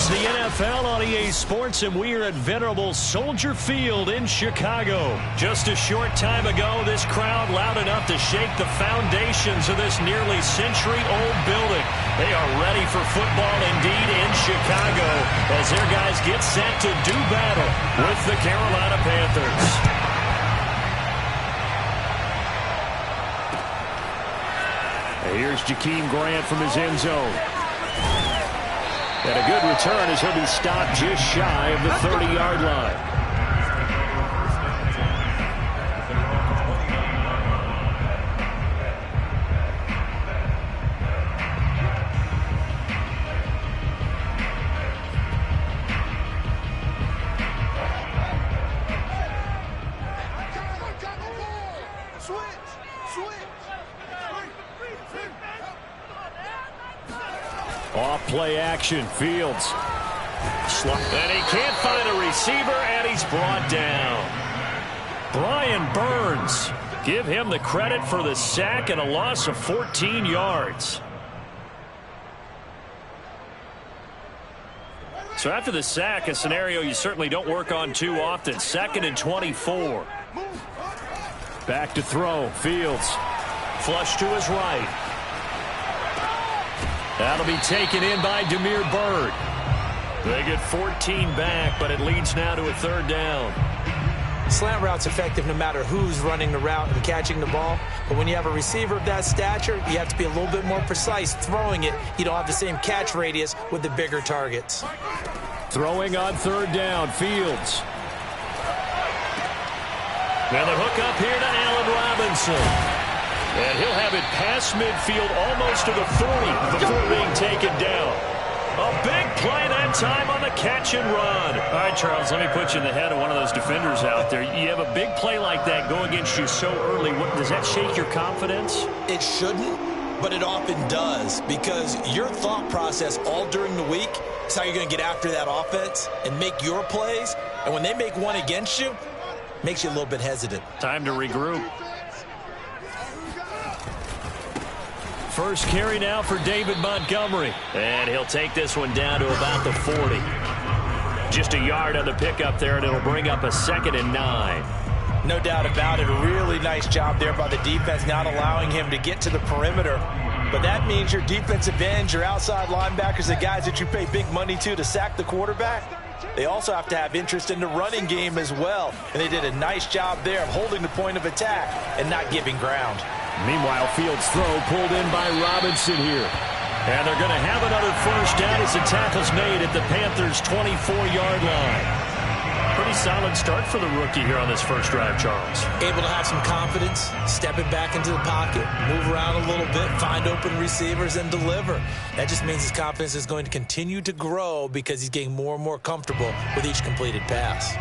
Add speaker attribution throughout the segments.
Speaker 1: It's the NFL on EA Sports, and we are at venerable Soldier Field in Chicago. Just a short time ago, this crowd loud enough to shake the foundations of this nearly century-old building. They are ready for football indeed in Chicago as their guys get set to do battle with the Carolina Panthers. Here's Jakeem Grant from his end zone. And a good return as he'll be stopped just shy of the 30-yard line. Off play action, Fields. And he can't find a receiver, and he's brought down. Brian Burns. Give him the credit for the sack and a loss of 14 yards. So after the sack, a scenario you certainly don't work on too often. 2nd and 24. Back to throw, Fields. Flush to his right. That'll be taken in by Damiere Byrd. They get 14 back, but it leads now to a 3rd down.
Speaker 2: Slant route's effective no matter who's running the route and catching the ball. But when you have a receiver of that stature, you have to be a little bit more precise throwing it. You don't have the same catch radius with the bigger targets.
Speaker 1: Throwing on 3rd down, Fields. Now the hook up here to Allen Robinson. And he'll have it past midfield almost to the 40 before being taken down. A big play that time on the catch and run. All right, Charles, let me put you in the head of one of those defenders out there. You have a big play like that go against you so early. Does that shake your confidence?
Speaker 2: It shouldn't, but it often does, because your thought process all during the week is how you're going to get after that offense and make your plays. And when they make one against you, it makes you a little bit hesitant.
Speaker 1: Time to regroup. First carry now for David Montgomery. And he'll take this one down to about the 40. Just a yard on the pickup there, and it'll bring up a 2nd and 9.
Speaker 2: No doubt about it. A really nice job there by the defense, not allowing him to get to the perimeter. But that means your defensive ends, your outside linebackers, the guys that you pay big money to sack the quarterback, they also have to have interest in the running game as well. And they did a nice job there of holding the point of attack and not giving ground.
Speaker 1: Meanwhile, Fields' throw pulled in by Robinson here. And they're going to have another 1st down as the tackle's made at the Panthers' 24-yard line. Pretty solid start for the rookie here on this first drive, Charles.
Speaker 2: Able to have some confidence, stepping back into the pocket, move around a little bit, find open receivers, and deliver. That just means his confidence is going to continue to grow because he's getting more and more comfortable with each completed pass.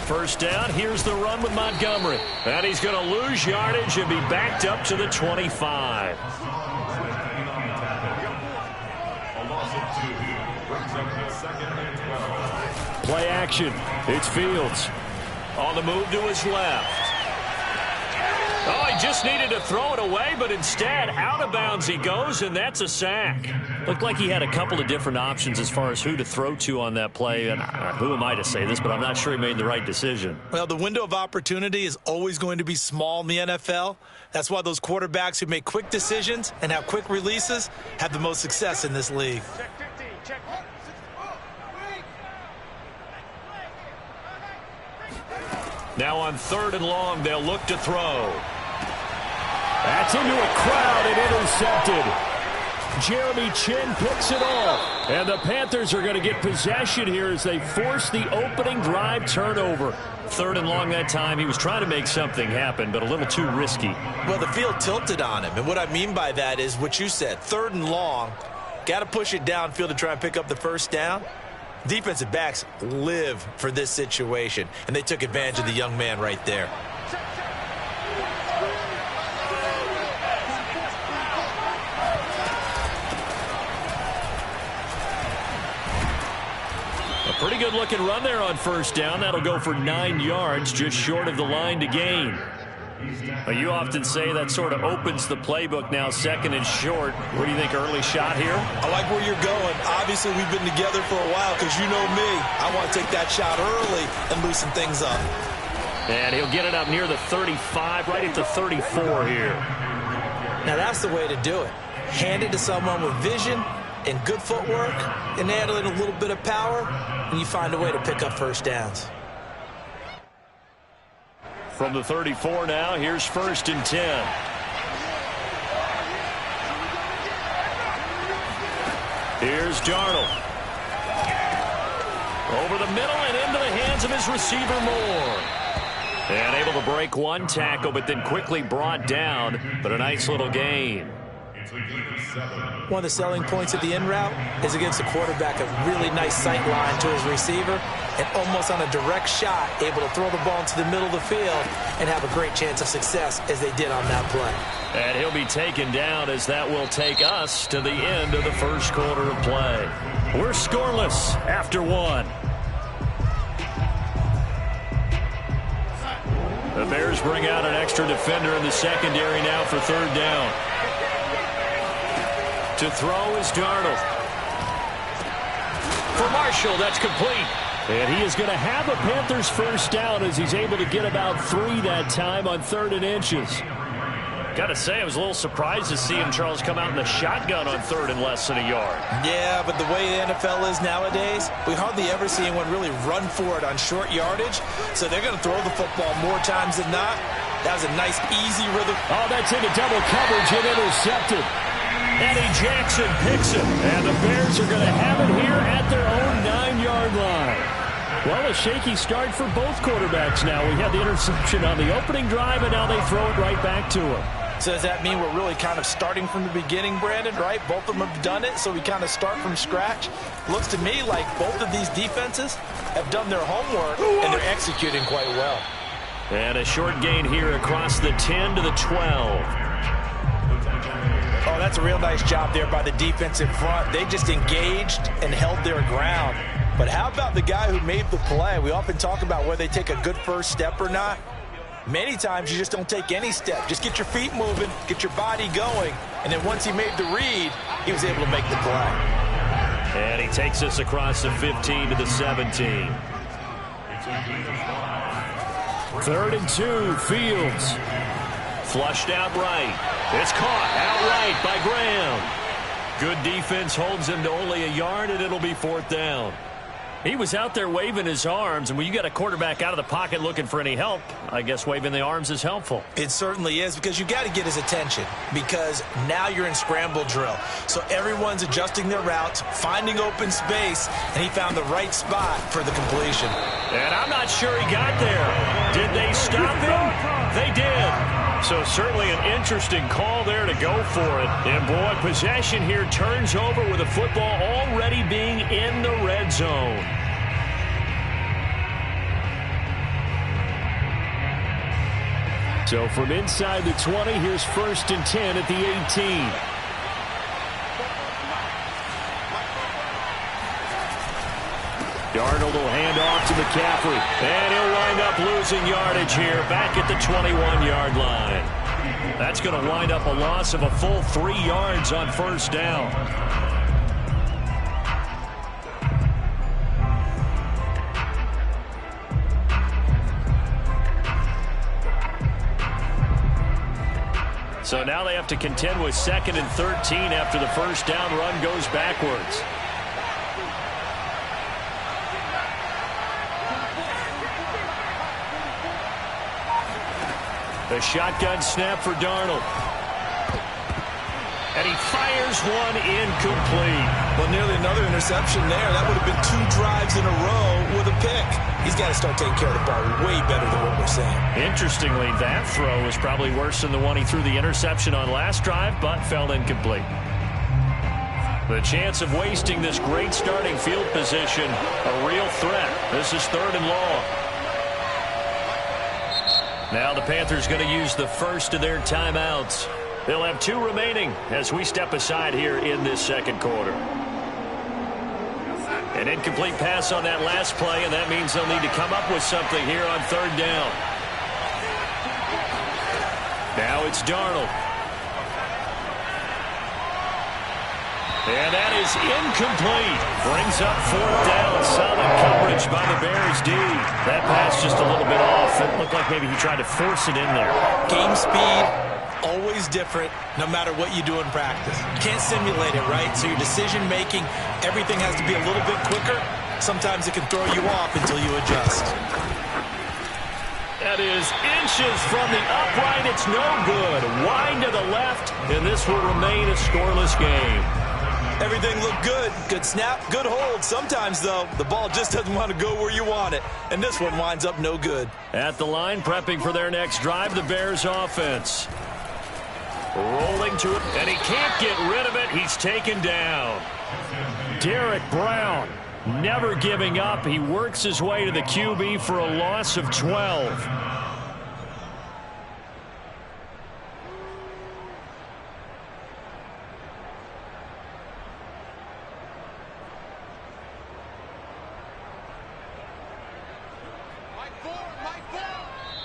Speaker 1: First down, here's the run with Montgomery. And he's going to lose yardage and be backed up to the 25. Play action. It's Fields. On the move to his left. Oh, he just needed to throw it away, but instead, out of bounds he goes, and that's a sack. Looked like he had a couple of different options as far as who to throw to on that play. And who am I to say this, but I'm not sure he made the right decision.
Speaker 2: Well, the window of opportunity is always going to be small in the NFL. That's why those quarterbacks who make quick decisions and have quick releases have the most success in this league.
Speaker 1: Now on 3rd and long, they'll look to throw. That's into a crowd and intercepted. Jeremy Chin picks it off. And the Panthers are going to get possession here as they force the opening drive turnover. 3rd and long that time. He was trying to make something happen, but a little too risky.
Speaker 2: Well, the field tilted on him. And what I mean by that is what you said. 3rd and long. Got to push it downfield to try and pick up the 1st down. Defensive backs live for this situation, and they took advantage of the young man right there.
Speaker 1: A pretty good-looking run there on 1st down. That'll go for 9 yards, just short of the line to gain. Well, you often say that sort of opens the playbook now, second and short. What do you think, early shot here?
Speaker 2: I like where you're going. Obviously, we've been together for a while because you know me. I want to take that shot early and loosen things up.
Speaker 1: And he'll get it up near the 35, right at the 34 here.
Speaker 2: Now, that's the way to do it. Hand it to someone with vision and good footwork, and add in a little bit of power, and you find a way to pick up first downs.
Speaker 1: From the 34 now, here's 1st and 10. Here's Darnold. Over the middle and into the hands of his receiver Moore. And able to break one tackle, but then quickly brought down. But a nice little gain.
Speaker 2: One of the selling points of the in route is it gives the quarterback a really nice sight line to his receiver, and almost on a direct shot, able to throw the ball into the middle of the field and have a great chance of success as they did on that play.
Speaker 1: And he'll be taken down as that will take us to the end of the first quarter of play. We're scoreless after one. The Bears bring out an extra defender in the secondary now for 3rd down. To throw is Darnold. For Marshall, that's complete. And he is going to have a Panthers first down as he's able to get about 3 that time on 3rd and inches. Got to say, I was a little surprised to see him, Charles, come out in the shotgun on 3rd and less than a yard.
Speaker 2: Yeah, but the way the NFL is nowadays, we hardly ever see anyone really run for it on short yardage. So they're going to throw the football more times than not. That was a nice, easy rhythm.
Speaker 1: Oh, that's into double coverage and intercepted. Eddie Jackson picks it, and the Bears are going to have it here at their own 9-yard line. Well, a shaky start for both quarterbacks now. We had the interception on the opening drive, and now they throw it right back to him.
Speaker 2: So does that mean we're really kind of starting from the beginning, Brandon, right? Both of them have done it, so we kind of start from scratch. Looks to me like both of these defenses have done their homework, and they're executing quite well.
Speaker 1: And a short gain here across the 10 to the 12.
Speaker 2: Oh, that's a real nice job there by the defense in front. They just engaged and held their ground. But how about the guy who made the play? We often talk about whether they take a good first step or not. Many times you just don't take any step. Just get your feet moving, get your body going, and then once he made the read, he was able to make the play.
Speaker 1: And he takes us across the 15 to the 17. 3rd and 2, Fields. Flushed out right. It's caught outright by Graham. Good defense holds him to only a yard, and it'll be 4th down. He was out there waving his arms, and when you got a quarterback out of the pocket looking for any help, I guess waving the arms is helpful.
Speaker 2: It certainly is, because you got to get his attention, because now you're in scramble drill. So everyone's adjusting their routes, finding open space, and he found the right spot for the completion.
Speaker 1: And I'm not sure he got there. Did they stop him? They did. So certainly an interesting call there to go for it. And boy, possession here turns over with the football already being in the red zone. So from inside the 20, here's 1st and 10 at the 18. Darnold will hand off to McCaffrey. And he'll wind up losing yardage here back at the 21-yard line. That's going to wind up a loss of a full 3 yards on 1st down. So now they have to contend with 2nd and 13 after the first down run goes backwards. The shotgun snap for Darnold. And he fires one incomplete.
Speaker 2: Well, nearly another interception there. That would have been 2 drives in a row with a pick. He's got to start taking care of the ball way better than what we're seeing.
Speaker 1: Interestingly, that throw was probably worse than the one he threw the interception on last drive, but fell incomplete. The chance of wasting this great starting field position, a real threat. This is 3rd and long. Now the Panthers going to use the first of their timeouts. They'll have 2 remaining as we step aside here in this second quarter. An incomplete pass on that last play, and that means they'll need to come up with something here on 3rd down. it's Darnold. And that is incomplete. Brings up 4th down. Solid coverage by the Bears D. That pass just a little bit off. It looked like maybe he tried to force it in there.
Speaker 2: Game speed, always different no matter what you do in practice. You can't simulate it, right? So your decision-making, everything has to be a little bit quicker. Sometimes it can throw you off until you adjust.
Speaker 1: That is inches from the upright. It's no good. Wide to the left, and this will remain a scoreless game.
Speaker 2: Everything looked good. Good snap, good hold. Sometimes, though, the ball just doesn't want to go where you want it. And this one winds up no good.
Speaker 1: At the line, prepping for their next drive, the Bears offense. Rolling to it, and he can't get rid of it. He's taken down. Derek Brown, never giving up. He works his way to the QB for a loss of 12.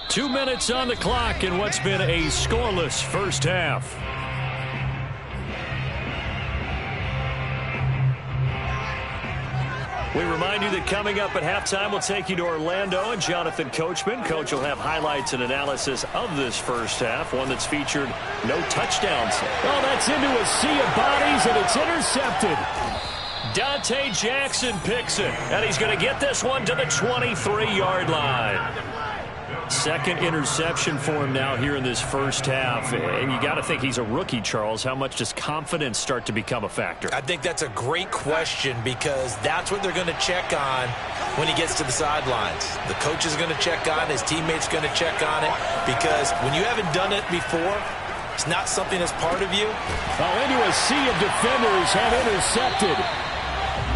Speaker 1: Two minutes on the clock in what's been a scoreless first half. We remind you that coming up at halftime, we'll take you to Orlando and Jonathan Coachman. Coach will have highlights and analysis of this first half, one that's featured no touchdowns. Oh, that's into a sea of bodies, and it's intercepted. Dante Jackson picks it, and he's going to get this one to the 23-yard line. Second interception for him now here in this first half. And you got to think he's a rookie, Charles. How much does confidence start to become a factor?
Speaker 2: I think that's a great question because that's what they're going to check on when he gets to the sidelines. The coach is going to check on it. His teammates going to check on it because when you haven't done it before, it's not something that's part of you.
Speaker 1: Oh, into a sea of defenders and intercepted.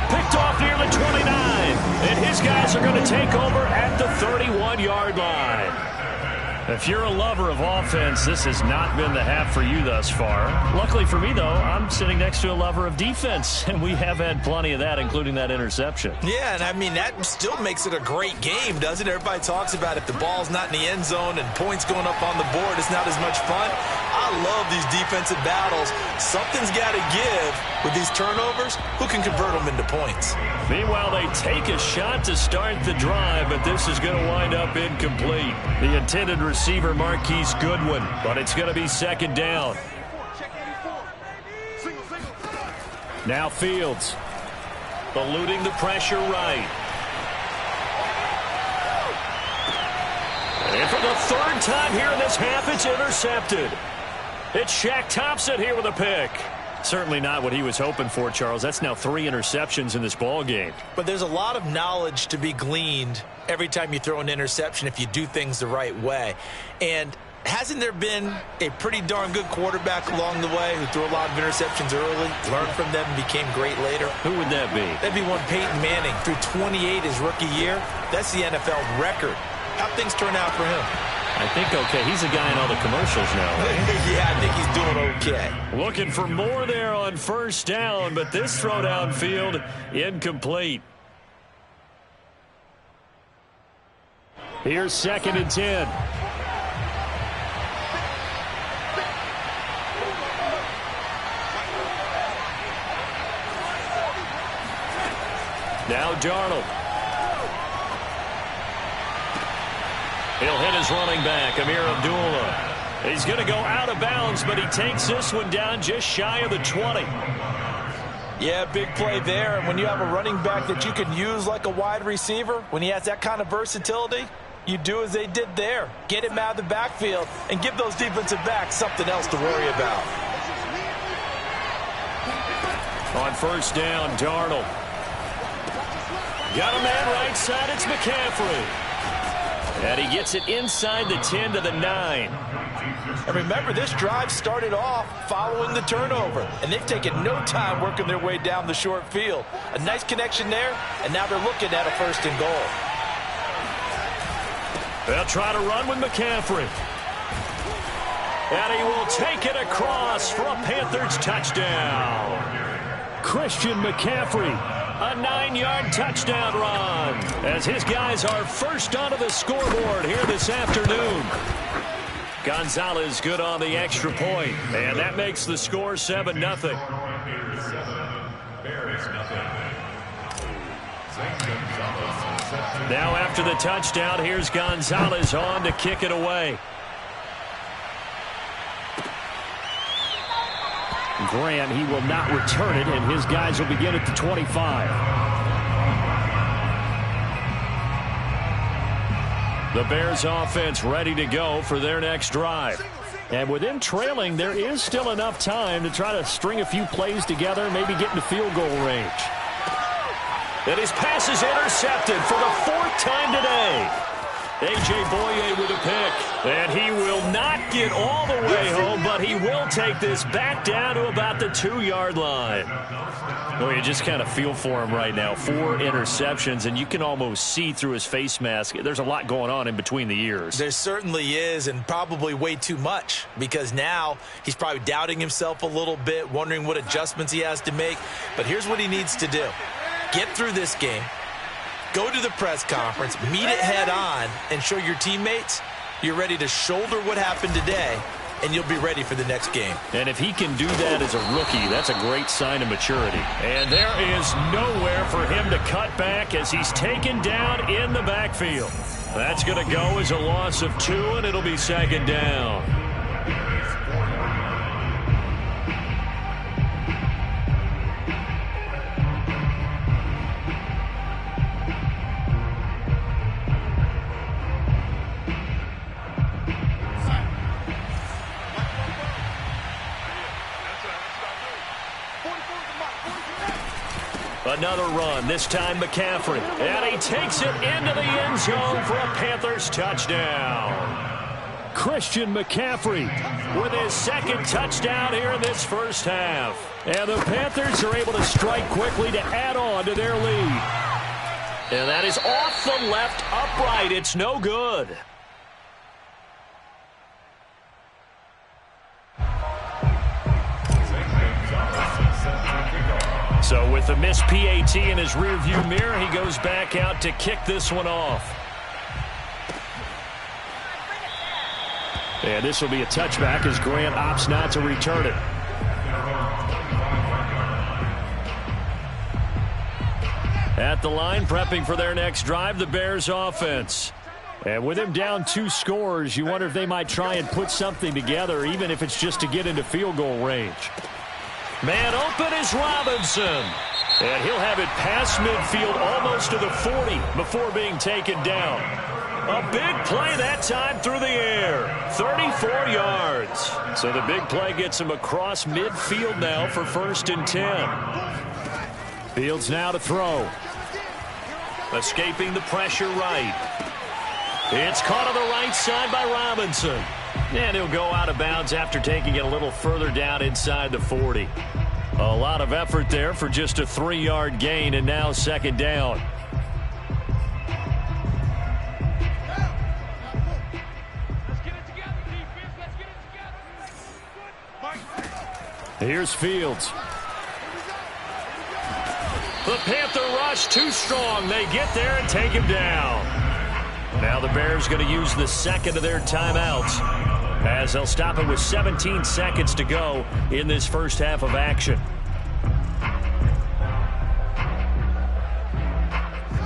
Speaker 1: Picked off near the 29, and his guys are going to take over at the 31-yard line. If you're a lover of offense, this has not been the half for you thus far. Luckily for me, though, I'm sitting next to a lover of defense, and we have had plenty of that, including that interception.
Speaker 2: Yeah, and I mean, that still makes it a great game, doesn't it? Everybody talks about if the ball's not in the end zone and points going up on the board, it's not as much fun. I love these defensive battles. Something's got to give with these turnovers. Who can convert them into points?
Speaker 1: Meanwhile, they take a shot to start the drive, but this is going to wind up incomplete. The intended receiver, Marquise Goodwin, but it's going to be second down. Now Fields, eluding the pressure right. And for the third time here in this half, it's intercepted. It's Shaq Thompson here with a pick. Certainly not what he was hoping for, Charles. That's now 3 interceptions in this ball game.
Speaker 2: But there's a lot of knowledge to be gleaned every time you throw an interception if you do things the right way. And hasn't there been a pretty darn good quarterback along the way who threw a lot of interceptions early, learned from them, and became great later?
Speaker 1: Who would that be?
Speaker 2: That'd be one Peyton Manning. Threw 28 his rookie year. That's the NFL record. How'd things turn out for him?
Speaker 1: I think okay. He's a guy in all the commercials now, right?
Speaker 2: Yeah, I think he's doing okay.
Speaker 1: Looking for more there on first down, but this throw downfield incomplete. Here's 2nd and 10. Now Darnold. He'll hit his running back, Amir Abdullah. He's going to go out of bounds, but he takes this one down just shy of the 20.
Speaker 2: Yeah, big play there. And when you have a running back that you can use like a wide receiver, when he has that kind of versatility, you do as they did there. Get him out of the backfield and give those defensive backs something else to worry about.
Speaker 1: On first down, Darnold. Got a man right side, it's McCaffrey. And he gets it inside the 10 to the 9.
Speaker 2: And remember, this drive started off following the turnover. And they've taken no time working their way down the short field. A nice connection there, and now they're looking at a 1st and goal.
Speaker 1: They'll try to run with McCaffrey. And he will take it across for a Panthers touchdown. Christian McCaffrey. A 9-yard touchdown run as his guys are first onto the scoreboard here this afternoon. Gonzalez good on the extra point, and that makes the score 7-0. Now after the touchdown, here's Gonzalez on to kick it away. Grant, he will not return it, and his guys will begin at the 25. The Bears offense ready to go for their next drive. And with them trailing, there is still enough time to try to string a few plays together, maybe get into field goal range. And his pass is intercepted for the 4th time today. A.J. Boye with a pick. And he will not get all the way home, but he will take this back down to about the 2-yard line. Oh, you just kind of feel for him right now. 4 interceptions, and you can almost see through his face mask. There's a lot going on in between the ears.
Speaker 2: There certainly is, and probably way too much, because now he's probably doubting himself a little bit, wondering what adjustments he has to make. But here's what he needs to do. Get through this game. Go to the press conference, meet it head on, and show your teammates you're ready to shoulder what happened today, and you'll be ready for the next game. And if he can do that as a rookie, that's a great sign of maturity.
Speaker 1: And there is nowhere for him to cut back as he's taken down in the backfield. That's going to go as a loss of 2, and it'll be 2nd down. Another run, this time McCaffrey. And he takes it into the end zone for a Panthers touchdown. Christian McCaffrey with his 2nd touchdown here in this first half. And the Panthers are able to strike quickly to add on to their lead. And that is off the left upright. It's no good. So with the missed PAT in his rearview mirror, he goes back out to kick this one off. And this will be a touchback as Grant opts not to return it. At the line, prepping for their next drive, the Bears offense. And with him down 2 scores, you wonder if they might try and put something together, even if it's just to get into field goal range. Man open is Robinson. And he'll have it past midfield almost to the 40 before being taken down. A big play that time through the air. 34 yards. So the big play gets him across midfield now for 1st and 10. Fields now to throw. Escaping the pressure right. It's caught on the right side by Robinson. And he'll go out of bounds after taking it a little further down inside the 40. A lot of effort there for just a 3-yard gain, and now 2nd down. Here's Fields. The Panther rush too strong. They get there and take him down. Now the Bears going to use the 2nd of their timeouts, as they'll stop it with 17 seconds to go in this first half of action.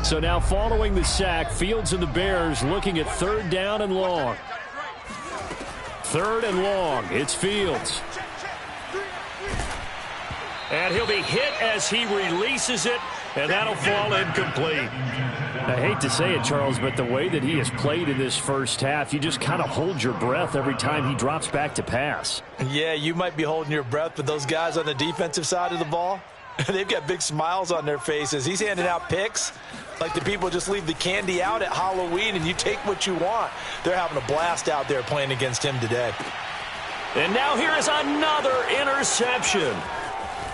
Speaker 1: So now following the sack, Fields and the Bears looking at 3rd down and long. 3rd and long. It's Fields. And he'll be hit as he releases it, and that'll fall incomplete. I hate to say it, Charles, but the way that he has played in this first half, you just kind of hold your breath every time he drops back to pass.
Speaker 2: Yeah, you might be holding your breath, but those guys on the defensive side of the ball, they've got big smiles on their faces. He's handing out picks like the people just leave the candy out at Halloween and you take what you want. They're having a blast out there playing against him today.
Speaker 1: And now here is another interception.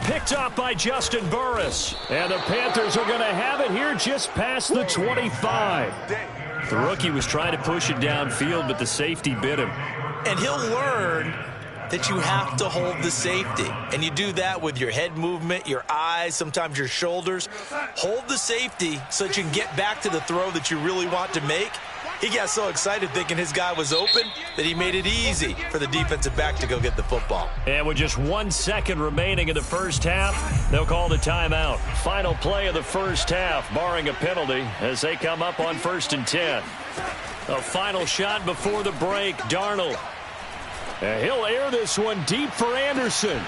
Speaker 1: Picked up by Justin Burris. And the Panthers are going to have it here just past the 25. The rookie was trying to push it downfield, but the safety bit him.
Speaker 2: And he'll learn that you have to hold the safety. And you do that with your head movement, your eyes, sometimes your shoulders. Hold the safety so that you can get back to the throw that you really want to make. He got so excited thinking his guy was open that he made it easy for the defensive back to go get the football.
Speaker 1: And with just 1 second remaining in the first half, they'll call the timeout. Final play of the first half, barring a penalty, as they come up on 1st and 10. A final shot before the break, Darnold. And he'll air this one deep for Anderson.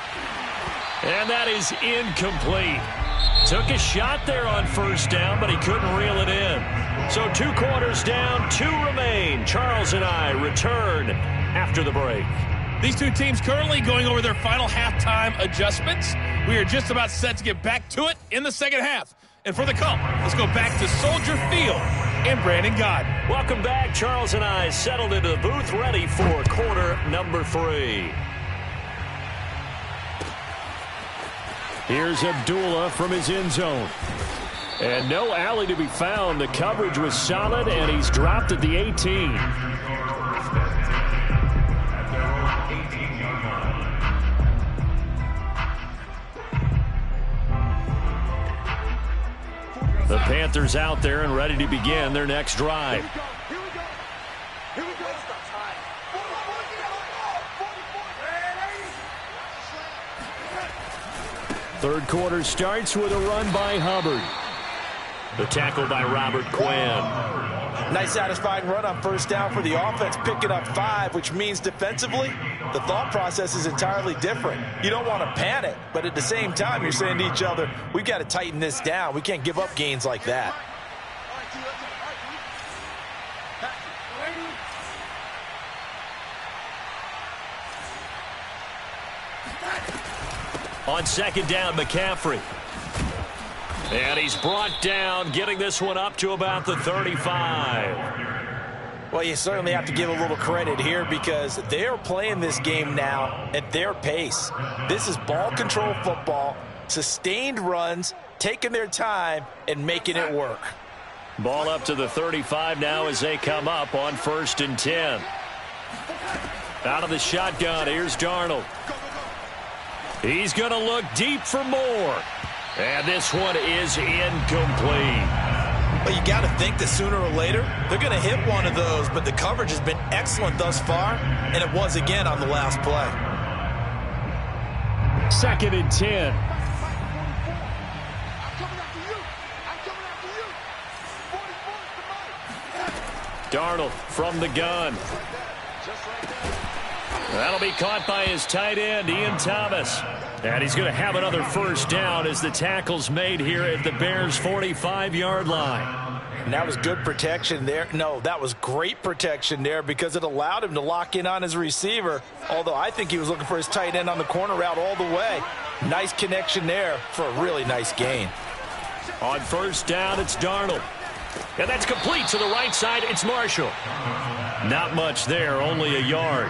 Speaker 1: And that is incomplete. Took a shot there on 1st down, but he couldn't reel it in. So 2 quarters down, 2 remain. Charles and I return after the break.
Speaker 3: These two teams currently going over their final halftime adjustments. We are just about set to get back to it in the second half. And for the call, let's go back to Soldier Field and Brandon Godden.
Speaker 1: Welcome back. Charles and I settled into the booth, ready for quarter number 3. Here's Abdullah from his end zone. And no alley to be found. The coverage was solid, and he's dropped at the 18. The Panthers out there and ready to begin their next drive. Third quarter starts with a run by Hubbard. The tackle by Robert Quinn.
Speaker 2: Nice satisfying run on 1st down for the offense, picking up 5, which means defensively, the thought process is entirely different. You don't want to panic, but at the same time, you're saying to each other, we've got to tighten this down. We can't give up gains like that.
Speaker 1: On 2nd down, McCaffrey. And he's brought down, getting this one up to about the 35.
Speaker 2: Well, you certainly have to give a little credit here because they're playing this game now at their pace. This is ball control football, sustained runs, taking their time, and making it work.
Speaker 1: Ball up to the 35 now as they come up on 1st and 10. Out of the shotgun, here's Darnold. He's going to look deep for more. And this one is incomplete.
Speaker 2: Well, you got to think that sooner or later, they're going to hit one of those, but the coverage has been excellent thus far, and it was again on the last play.
Speaker 1: 2nd and 10. Darnold from the gun. That'll be caught by his tight end, Ian Thomas. And he's going to have another 1st down as the tackle's made here at the Bears' 45-yard line.
Speaker 2: And that was good protection there. No, that was great protection there because it allowed him to lock in on his receiver, although I think he was looking for his tight end on the corner route all the way. Nice connection there for a really nice gain.
Speaker 1: On 1st down, it's Darnold. And that's complete to the right side. It's Marshall. Not much there, only a yard.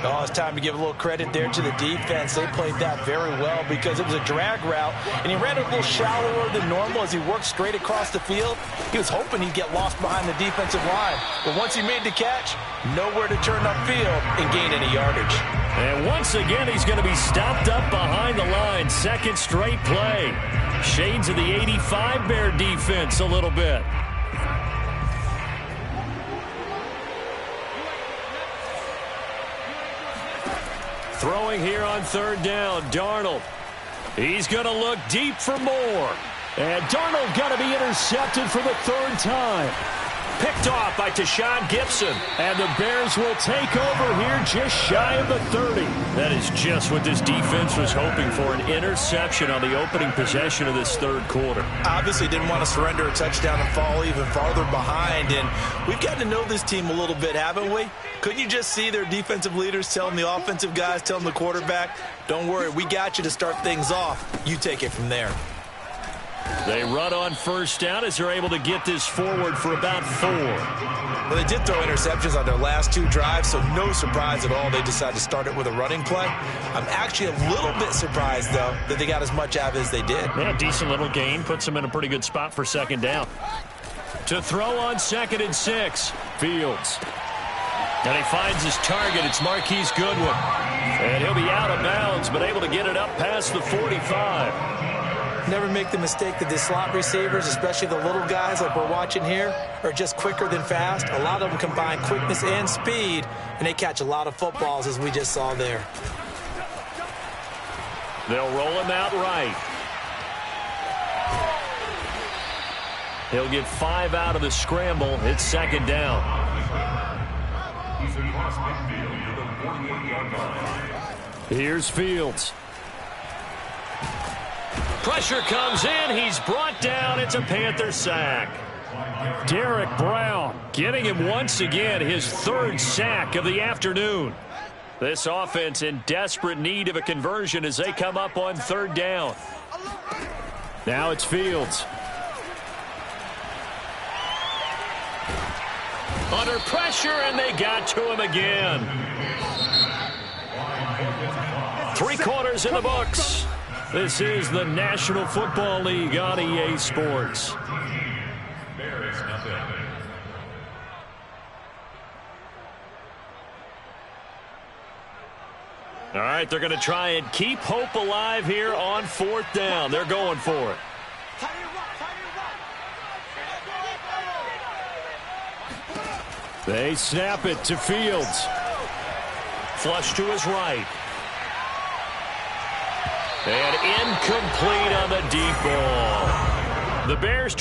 Speaker 2: Oh, it's time to give a little credit there to the defense. They played that very well because it was a drag route, and he ran it a little shallower than normal as he worked straight across the field. He was hoping he'd get lost behind the defensive line, but once he made the catch, nowhere to turn upfield and gain any yardage.
Speaker 1: And once again, he's going to be stopped up behind the line. 2nd straight play. Shades of the 85 Bear defense a little bit. Throwing here on 3rd down, Darnold. He's going to look deep for more. And Darnold got to be intercepted for the 3rd time. Picked off by Tashawn Gibson. And the Bears will take over here just shy of the 30. That is just what this defense was hoping for, an interception on the opening possession of this 3rd quarter.
Speaker 2: Obviously didn't want to surrender a touchdown and fall even farther behind. And we've gotten to know this team a little bit, haven't we? Couldn't you just see their defensive leaders telling the offensive guys, telling the quarterback, don't worry, we got you to start things off. You take it from there.
Speaker 1: They run on 1st down as they're able to get this forward for about 4.
Speaker 2: Well, they did throw interceptions on their last 2 drives, so no surprise at all they decided to start it with a running play. I'm actually a little bit surprised, though, that they got as much out of it as they did.
Speaker 1: Yeah, decent little gain. Puts them in a pretty good spot for 2nd down. To throw on 2nd and 6, Fields. And he finds his target. It's Marquise Goodwin. And he'll be out of bounds, but able to get it up past the 45.
Speaker 2: Never make the mistake that the slot receivers, especially the little guys like we're watching here, are just quicker than fast. A lot of them combine quickness and speed, and they catch a lot of footballs, as we just saw there.
Speaker 1: They'll roll him out right. He'll get 5 out of the scramble. It's second down. Here's Fields. Pressure comes in. He's brought down. It's a Panther sack. Derek Brown getting him once again, his 3rd sack of the afternoon. This offense in desperate need of a conversion as they come up on 3rd down. Now it's Fields. Under pressure, and they got to him again. 3 quarters in the books. This is the National Football League on EA Sports. All right, they're going to try and keep hope alive here on 4th down. They're going for it. They snap it to Fields. Flush to his right. And incomplete on the deep ball. The Bears